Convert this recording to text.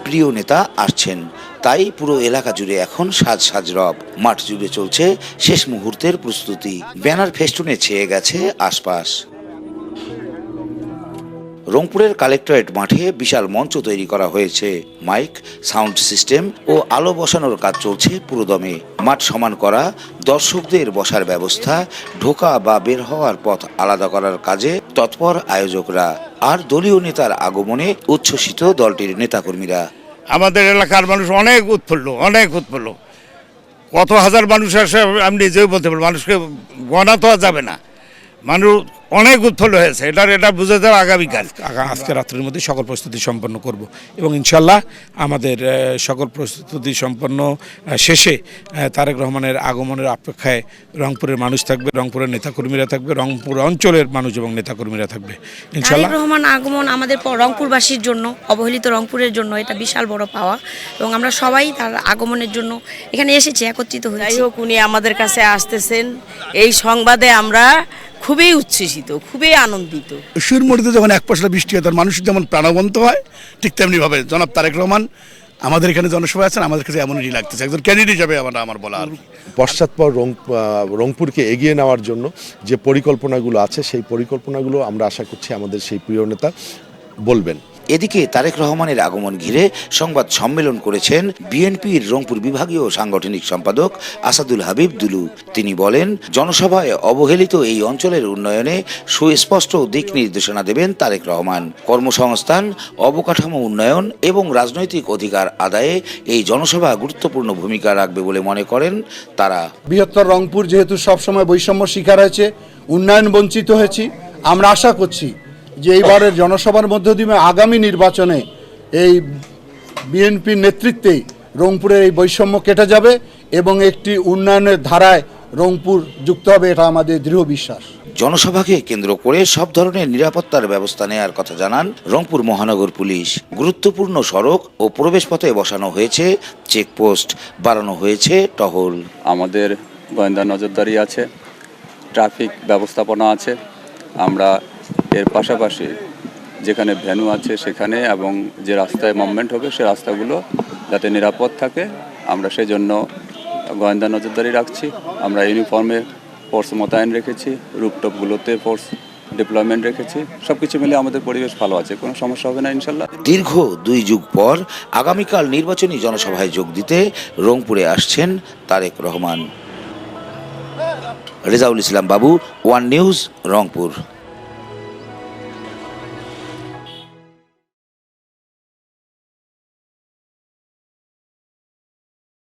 প্রিয় নেতা আসছেন। তাই পুরো এলাকা জুড়ে এখন সাজ সাজ রব। মাঠ জুড়ে চলছে শেষ মুহূর্তের প্রস্তুতি। ব্যানার ফেস্টুনে ছেয়ে গেছে আশপাশ। রংপুরের কালেক্টরেট মাঠে বিশাল মঞ্চ তৈরি করা হয়েছে। মাইক, সাউন্ড সিস্টেম ও আলো বসানোর কাজ চলছে পুরোদমে। মাঠ সমান করা, দর্শকদের বসার ব্যবস্থা, ঢোকা বা বের হওয়ার পথ আলাদা করার কাজে তৎপর আয়োজকরা। আর দলীয় নেতার আগমনে উচ্ছ্বসিত দলটির নেতাকর্মীরা। আমাদের এলাকার মানুষ অনেক উৎফুল্ল। কত হাজার মানুষ আসে আমি নিজেও বলতে পারবো, মানুষকে গণা তো যাবে না। মানুষ অনেক উৎফুল্ল হয়েছে, এটা বুঝে যাওয়া আগামীকাল। আজকে রাত্রের মধ্যে সকল প্রস্তুতি সম্পন্ন করব এবং ইনশাল্লাহ আমাদের সকল প্রস্তুতি সম্পন্ন শেষে তারেক রহমানের আগমনের অপেক্ষায় রংপুরের মানুষ থাকবে, রংপুরের নেতাকর্মীরা থাকবে, রংপুর অঞ্চলের মানুষ এবং নেতাকর্মীরা থাকবে ইনশাল্লাহ। তারেক রহমান আগমন আমাদের রংপুরবাসীর জন্য, অবহেলিত রংপুরের জন্য এটা বিশাল বড় পাওয়া এবং আমরা সবাই তার আগমনের জন্য এখানে এসেছি, একত্রিত হয়েছি। যাই হোক, উনি আমাদের কাছে আসতেছেন, এই সংবাদে আমরা খুবই উচ্ছ্বসিত, খুবই আনন্দিত। সুরমুড়িতে যখন এক পশলা বৃষ্টি হয় তখন মানুষ যেমন প্রাণবন্ত হয়, ঠিক তেমনিভাবে জনাব তারেক রহমান আমাদের এখানে জনসভায় আছেন, আমাদের কাছে এমনই লাগতেছে। একজন ক্যান্ডিডেট হিসাবে আমার বলা আর পশ্চাৎপর রংপুরকে এগিয়ে নেওয়ার জন্য যে পরিকল্পনাগুলো আছে সেই পরিকল্পনাগুলো আমরা আশা করছি আমাদের সেই প্রিয় নেতা বলবেন। এদিকে তারেক রহমানের আগমন ঘিরে সংবাদ সম্মেলন করেছেন বিএনপির রংপুর বিভাগীয় সাংগঠনিক সম্পাদক আসাদুল হাবিব দুলু। তিনি বলেন, জনসভায় অবহেলিত এই অঞ্চলের উন্নয়নে সুস্পষ্ট দিক নির্দেশনা দেবেন তারেক রহমান। কর্মসংস্থান, অবকাঠামো উন্নয়ন এবং রাজনৈতিক অধিকার আদায়ে এই জনসভা গুরুত্বপূর্ণ ভূমিকা রাখবে বলে মনে করেন তারা। বৃহত্তর রংপুর যেহেতু সবসময় বৈষম্য শিকার হয়েছে, উন্নয়ন বঞ্চিত হয়েছি, আমরা আশা করছি যে এইবারের জনসভার মধ্য দিয়ে আগামী নির্বাচনে এই বিএনপির নেতৃত্বে রংপুরের এই বৈষম্য কেটে যাবে এবং একটি উন্নয়নের ধারায় রংপুর যুক্ত হবে, এটা আমাদের দৃঢ় বিশ্বাস। জনসভাকে কেন্দ্র করে সব ধরনের নিরাপত্তার ব্যবস্থা নেওয়ার কথা জানান রংপুর মহানগর পুলিশ। গুরুত্বপূর্ণ সড়ক ও প্রবেশপথে বসানো হয়েছে চেকপোস্ট, বাড়ানো হয়েছে টহল। আমাদের গোয়েন্দা নজরদারি আছে, ট্রাফিক ব্যবস্থাপনা আছে। আমরা এর পাশাপাশি যেখানে ভেন্যু আছে সেখানে এবং যে রাস্তায় মুভমেন্ট হবে সে রাস্তাগুলো যাতে নিরাপদ থাকে আমরা সেজন্য গোয়েন্দা নজরদারি রাখছি। আমরা ইউনিফর্মে ফোর্স মোতায়েন রেখেছি, রুপটপগুলোতে ফোর্স ডিপ্লয়মেন্ট রেখেছি। সবকিছু মিলে আমাদের পরিবেশ ভালো আছে, কোনো সমস্যা হবে না ইনশাল্লাহ। দীর্ঘ 2 যুগ পর আগামীকাল নির্বাচনী জনসভায় যোগ দিতে রংপুরে আসছেন তারেক রহমান। রেজাউল ইসলাম বাবু, ওয়ান নিউজ, রংপুর।